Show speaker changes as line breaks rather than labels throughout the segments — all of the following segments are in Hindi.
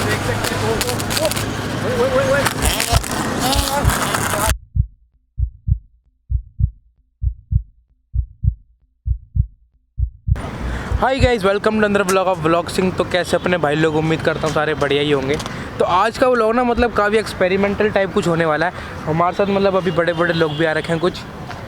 देख सकते हो। हाय गाइस, वेलकम टू अंदर ब्लॉग ऑफ व्लॉगसिंह। तो कैसे अपने भाई लोग, उम्मीद करता हूँ सारे बढ़िया ही होंगे। तो आज का व्लॉग ना मतलब काफ़ी एक्सपेरिमेंटल टाइप कुछ होने वाला है हमारे साथ। मतलब अभी बड़े बड़े लोग भी आ रखे हैं। कुछ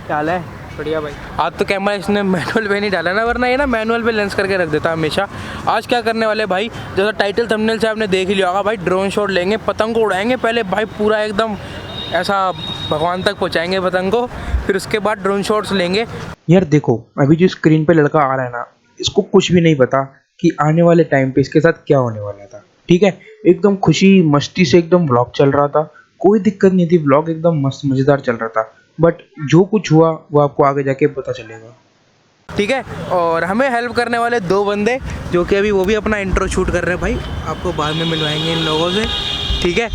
क्या हाल है? बढ़िया भाई। आज तो कैमरा इसने मैनुअल पे नहीं डाला ना, वरना ये ना मैनुअल पे लेंस करके रख देता हमेशा। आज क्या करने वाले भाई, जैसा टाइटल थंबनेल से आपने देख ही लिया होगा भाई, ड्रोन शॉट लेंगे, पतंग को उड़ाएंगे पहले भाई, पूरा एकदम ऐसा भगवान तक पहुँचाएंगे पतंग को, फिर उसके बाद ड्रोन शॉट्स लेंगे।
यार देखो, अभी जो स्क्रीन पे लड़का आ रहा है ना, इसको कुछ भी नहीं पता कि आने वाले टाइम पे इसके साथ क्या होने वाला था। ठीक है, एकदम खुशी मस्ती से एकदम व्लॉग चल रहा था, कोई दिक्कत नहीं थी, व्लॉग एकदम मस्त मजेदार चल रहा था। बट जो कुछ हुआ वो आपको आगे जाके पता चलेगा।
ठीक है, और हमें हेल्प करने वाले दो बंदे जो कि अभी वो भी अपना इंट्रो शूट कर रहे हैं भाई, आपको बाद में मिलवाएंगे इन लोगों से। ठीक है,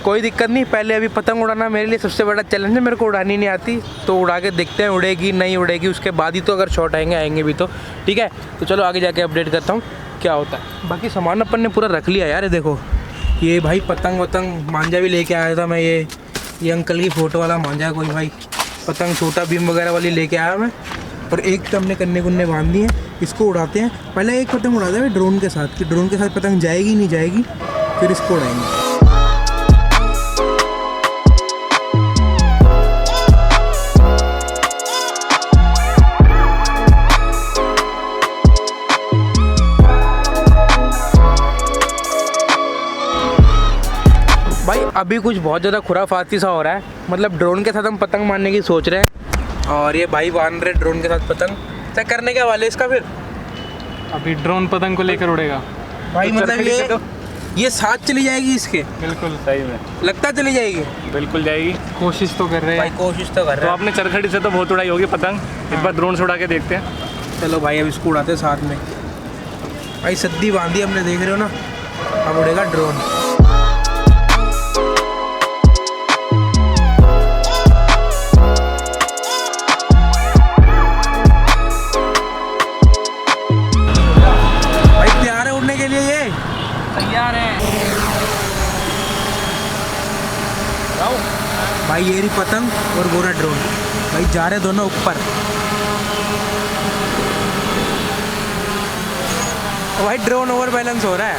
कोई दिक्कत नहीं। पहले अभी पतंग उड़ाना मेरे लिए सबसे बड़ा चैलेंज है, मेरे को उड़ानी नहीं आती, तो उड़ा के देखते हैं उड़ेगी नहीं उड़ेगी, उसके बाद ही तो अगर शॉट आएंगे भी तो। ठीक है, तो चलो आगे जाके अपडेट करता हूँ क्या होता है। बाकी सामान अपन ने पूरा रख लिया यार। ये देखो, ये भाई पतंग वतंग मांझा भी लेके आया था मैं। ये अंकल की फ़ोटो वाला मांझा कोई भाई, पतंग छोटा बीम वगैरह वाली लेके आया मैं। और एक तो हमने कन्ने कुन्ने बांध दिए, इसको उड़ाते हैं। पहले एक पतंग उड़ाते हैं ड्रोन के साथ, कि ड्रोन के साथ पतंग जाएगी नहीं जाएगी, फिर इसको उड़ाएंगे। भाई अभी कुछ बहुत ज़्यादा खुराफाती सा हो रहा है, मतलब ड्रोन के साथ हम पतंग मारने की सोच रहे हैं, और ये भाई बांध रहे ड्रोन के साथ पतंग। चेक करने के वाले इसका फिर
अभी ड्रोन पतंग को लेकर उड़ेगा
भाई,
तो
मतलब ये साथ चली जाएगी इसके,
बिल्कुल सही में
लगता चली जाएगी,
बिल्कुल जाएगी। कोशिश तो कर रहे
भाई
हैं,
कोशिश तो कर
तो
रहे हैं।
आपने चरखड़ी से तो बहुत उड़ाई होगी पतंग, एक बार ड्रोन से उड़ा के देखते हैं।
चलो भाई अब इसको उड़ाते हैं साथ में। भाई सद्दी बांधी हमने, देख रहे हो ना, अब उड़ेगा ड्रोन।
तैयार है
भाई, ये रही पतंग और गोरा ड्रोन भाई, जा रहे दोनों ऊपर। भाई ड्रोन ओवर बैलेंस हो रहा है।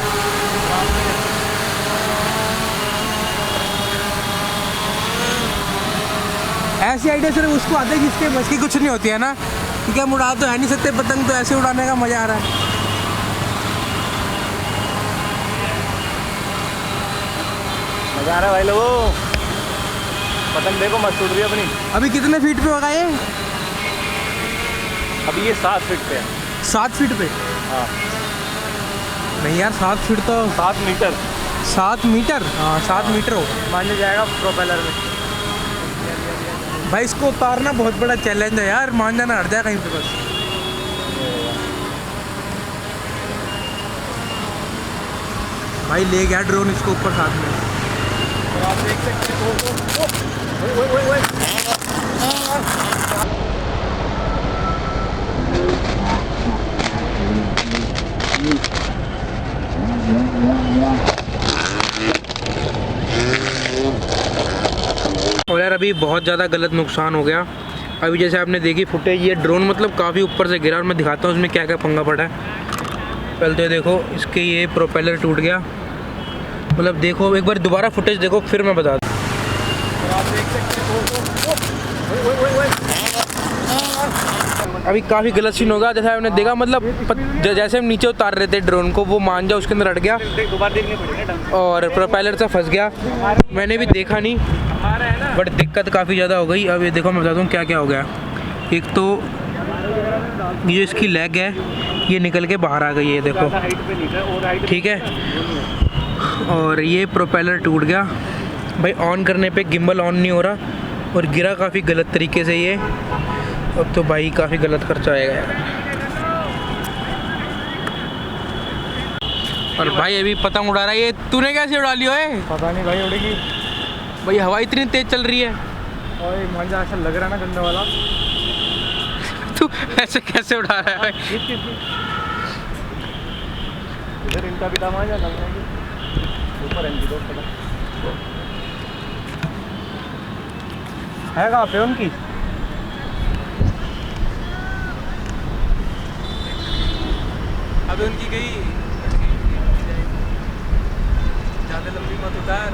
ऐसी आइडिया सिर्फ उसको आते हैं जिसके बस की कुछ नहीं होती है ना, क्योंकि हम उड़ा तो है नहीं सकते पतंग, तो ऐसे उड़ाने का मजा आ रहा है।
मजा आ रहा है भाई लोगों, पतंग देखो मस्त उड़ रही है अपनी।
अभी कितने फीट पे होगा ये?
अभी ये 7 फीट पे है।
7 फीट पे?
हाँ
नहीं यार, 7 फीट तो
7 मीटर।
7 मीटर? हाँ 7 मीटर हो
मान जाएगा प्रोपेलर में।
भाई इसको उतारना बहुत बड़ा चैलेंज है यार, मान जाना हट जाए कहीं पे बस। भाई ले गया ड्रोन इसको ऊपर साथ में,
तो आप देख सकते हो।
और यार अभी बहुत ज़्यादा गलत नुकसान हो गया। अभी जैसे आपने देखी फुटेज, ये ड्रोन मतलब काफ़ी ऊपर से गिरा, और मैं दिखाता हूँ उसमें क्या क्या पंगा पड़ा है। पहले तो देखो, इसके ये प्रोपेलर टूट गया, मतलब देखो एक बार दोबारा फुटेज देखो फिर मैं बता दूँ।
आप देख सकते हो।
अभी काफ़ी गलत सीन होगा, जैसे आपने देखा, मतलब जैसे हम नीचे उतार रहे थे ड्रोन को, वो मांझा उसके अंदर अट गया और प्रोपेलर से फंस गया। मैंने भी देखा नहीं, बट दिक्कत काफ़ी ज़्यादा हो गई। अब ये देखो मैं बताता हूँ क्या क्या हो गया। एक तो ये इसकी लेग है, ये निकल के बाहर आ गई है, देखो। ठीक है, और ये प्रोपेलर टूट गया भाई, ऑन करने पे गिम्बल ऑन नहीं हो रहा, और गिरा काफ़ी गलत तरीके से ये। अब तो भाई काफ़ी गलत खर्चा आएगा यार। और भाई अभी पतंग उड़ा रहा है ये, तूने कैसे उड़ा लियो है?
पता नहीं भाई, उड़ेगी
भाई, हवा इतनी तेज चल रही है।
और मांझा ऐसा लग रहा है ना गंदा वाला।
तू ऐसे कैसे उड़ा रहा है?
फिर इनका भी दाम आ जाएगा ऊपर इनकी दोस्त है कहाँ पे उनकी?
अभी उनकी गई, ज़्यादा लंबी मत उतार।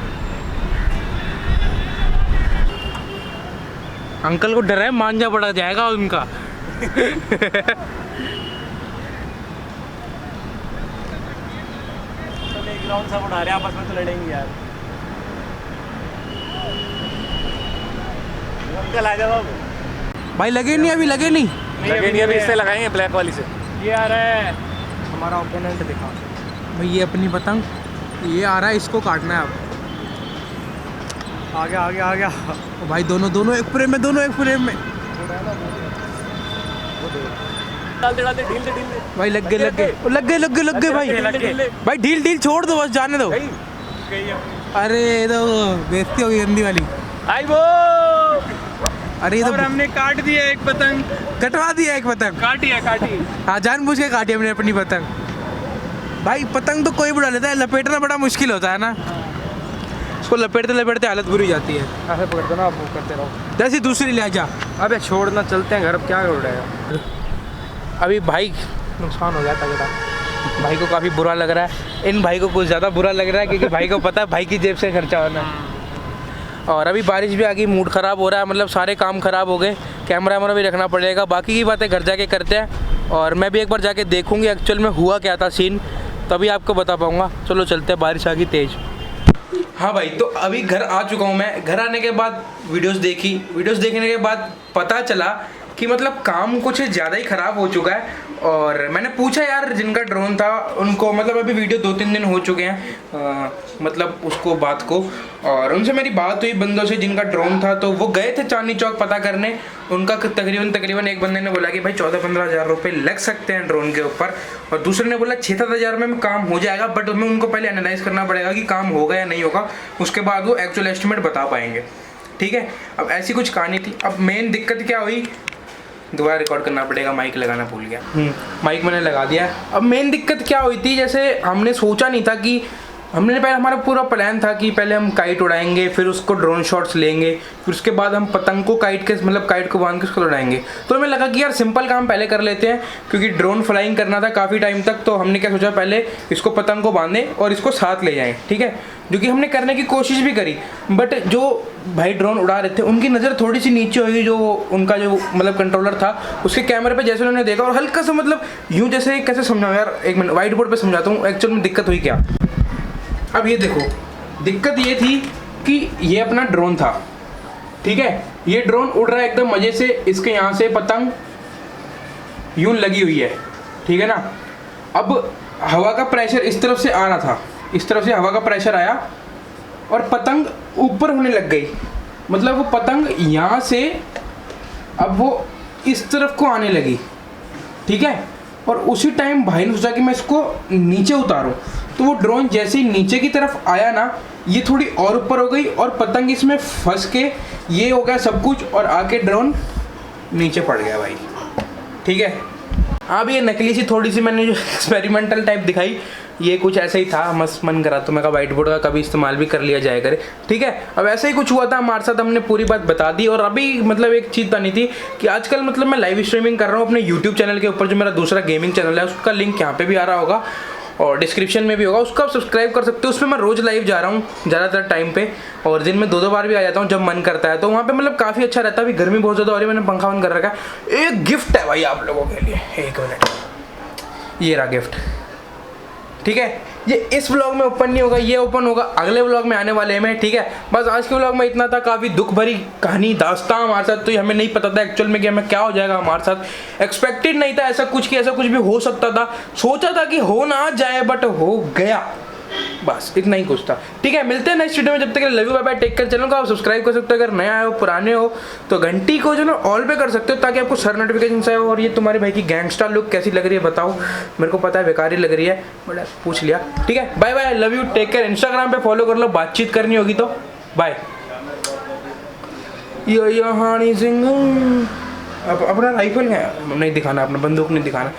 अंकल को डर है मांझा पड़ा जाएगा उनका।
ग्राउंड सब उठा रहे हैं, आपस में तो लड़ेंगे यार। अंकल आ जाओ
भाई। लगे नहीं अभी, लगे नहीं,
लगे नहीं अभी। इससे लगाएंगे ब्लैक वाली से। ये आ रहा है
हमारा ओपोनेंट दिखा भाई, ये अपनी पतंग, ये आ रहा है, इसको काटना है अब।
आ गया आ गया आ गया
भाई दोनों दोनों एक फ्रेम में, दोनों एक फ्रेम में।
डालते डालते ढील दे
भाई लग गए लग गए लग गए लग गए लग गए भाई। भाई ढील ढील छोड़ दो, बस जाने दो। अरे ये तो बेइज्जती हो गई गंदी वाली।
आई वो
अरे ये तो
हमने काट दिया एक पतंग,
कटवा दिया एक पतंग।
काटी।
हाँ जानबूझ के काटी हमने अपनी पतंग। भाई पतंग तो कोई भी उड़ा लेता है, लपेटना बड़ा मुश्किल होता है ना। उसको लपेटते लपेटते हालत बुरी हो जाती है।
ऐसे पकड़ते ना, आप वो करते रहो।
जैसी दूसरी ले जा।
अबे छोड़ना, चलते हैं घर। अब क्या हो रहा है
अभी भाई नुकसान हो गया था, भाई को काफ़ी बुरा लग रहा है। इन भाई को कुछ ज़्यादा बुरा लग रहा है क्योंकि भाई को पता है भाई की जेब से खर्चा होना है। और अभी बारिश भी आ गई, मूड ख़राब हो रहा है, मतलब सारे काम ख़राब हो गए। कैमरा वैमरा भी रखना पड़ेगा, बाकी की बातें घर जाके करते हैं। और मैं भी एक बार जाके देखूँगी एक्चुअल में हुआ क्या था सीन, तभी आपको बता पाऊँगा। चलो चलते हैं, बारिश आ गई तेज़। हाँ भाई, तो अभी घर आ चुका हूँ मैं। घर आने के बाद वीडियोस देखने के बाद पता चला कि मतलब काम कुछ ज़्यादा ही ख़राब हो चुका है। और मैंने पूछा यार जिनका ड्रोन था उनको, मतलब अभी वीडियो 2-3 दिन हो चुके हैं मतलब उसको बात को, और उनसे मेरी बात हुई बंदों से जिनका ड्रोन था। तो वो गए थे चांदनी चौक पता करने। उनका तकरीबन एक बंदे ने बोला कि भाई 14-15 हज़ार रुपये लग सकते हैं ड्रोन के ऊपर, और दूसरे ने बोला 6-7 हज़ार में काम हो जाएगा। बट उसमें उनको पहले एनालाइज करना पड़ेगा कि काम होगा या नहीं होगा, उसके बाद वो एक्चुअल एस्टिमेट बता पाएंगे। ठीक है, अब ऐसी कुछ कहानी थी। अब मेन दिक्कत क्या हुई, दोबारा रिकॉर्ड करना पड़ेगा, माइक लगाना भूल गया। माइक मैंने लगा दिया। अब मेन दिक्कत क्या हुई थी, जैसे हमने सोचा नहीं था कि हमने पहले, हमारा पूरा प्लान था कि पहले हम काइट उड़ाएंगे, फिर उसको ड्रोन शॉट्स लेंगे, फिर उसके बाद हम पतंग को काइट को बांध के उसको उड़ाएंगे। तो हमें लगा कि यार सिंपल काम पहले कर लेते हैं क्योंकि ड्रोन फ्लाइंग करना था काफ़ी टाइम तक। तो हमने क्या सोचा, पहले इसको पतंग को बांधें और इसको साथ ले जाएं। ठीक है, जो कि हमने करने की कोशिश भी करी। बट जो भाई ड्रोन उड़ा रहे थे उनकी नज़र थोड़ी सी नीचे हुई, जो उनका जो मतलब कंट्रोलर था उसके कैमरे पे जैसे उन्होंने देखा, और हल्का सा मतलब यूँ जैसे, कैसे समझाऊँ यार, एक मिनट व्हाइट बोर्ड पे समझाता हूँ एक्चुअल में दिक्कत हुई क्या। अब ये देखो, दिक्कत ये थी कि ये अपना ड्रोन था, ठीक है, ये ड्रोन उड़ रहा है एकदम मज़े से, इसके यहाँ से पतंग यूँ लगी हुई है, ठीक है ना। अब हवा का प्रेशर इस तरफ से आ रहा था, इस तरफ से हवा का प्रेशर आया और पतंग ऊपर होने लग गई। मतलब वो पतंग यहाँ से अब वो इस तरफ को आने लगी, ठीक है। और उसी टाइम भाई ने सोचा कि मैं इसको नीचे उतारूं, तो वो ड्रोन जैसे ही नीचे की तरफ आया ना, ये थोड़ी और ऊपर हो गई और पतंग इसमें फंस के ये हो गया सब कुछ, और आके ड्रोन नीचे पड़ गया भाई, ठीक है। अब ये नकली सी थोड़ी सी मैंने जो एक्सपेरिमेंटल टाइप दिखाई, ये कुछ ऐसा ही था, मस्त मन करा तो मैं कहा व्हाइट बोर्ड का कभी इस्तेमाल भी कर लिया जाए करे, ठीक है। अब ऐसा ही कुछ हुआ था हमारे साथ, हमने पूरी बात बता दी। और अभी मतलब एक चीज़ बतानी थी कि आजकल मतलब मैं लाइव स्ट्रीमिंग कर रहा हूँ अपने यूट्यूब चैनल के ऊपर, जो मेरा दूसरा गेमिंग चैनल है, उसका लिंक यहाँ पे भी आ रहा होगा और डिस्क्रिप्शन में भी होगा, उसको आप सब्सक्राइब कर सकते हो। उसमें मैं रोज़ लाइव जा रहा हूँ ज़्यादातर टाइम पे, और दिन में 2-2 बार भी आ जाता हूँ जब मन करता है। तो वहाँ पे मतलब काफ़ी अच्छा रहता है। अभी गर्मी बहुत ज़्यादा हो रही है, मैंने पंखा बंद कर रखा है। एक गिफ्ट है भाई आप लोगों के लिए, 1 मिनट, ये रहा गिफ्ट, ठीक है। ये इस व्लॉग में ओपन नहीं होगा, ये ओपन होगा अगले व्लॉग में आने वाले में, ठीक है। बस आज के व्लॉग में इतना था, काफ़ी दुख भरी कहानी दास्तां हमारे साथ, तो हमें नहीं पता था एक्चुअल में कि हमें क्या हो जाएगा हमारे साथ। एक्सपेक्टेड नहीं था ऐसा कुछ, कि ऐसा कुछ भी हो सकता था। सोचा था कि हो ना जाए, बट हो गया, बस इतना ही कुछ था, ठीक है। मिलते हैं नेक्स्ट वीडियो में, जब तक love you, bye bye, take care. Channel को आप सब्सक्राइब कर सकते हो, अगर नए आए हो पुराने हो तो घंटी को जो ना ऑल पे कर सकते हो, ताकि आपको सर नोटिफिकेशन आए। और ये तुम्हारे भाई की गैंगस्टर लुक कैसी लग रही है बताओ, मेरे को पता है बेकार ही लग रही है, बट पूछ लिया, ठीक है। Bye bye, love you, take care. Instagram पे फॉलो कर लो, बातचीत करनी होगी तो बाय। हानी सिंह अपना राइफल है नहीं दिखाना, अपना बंदूक नहीं दिखाना।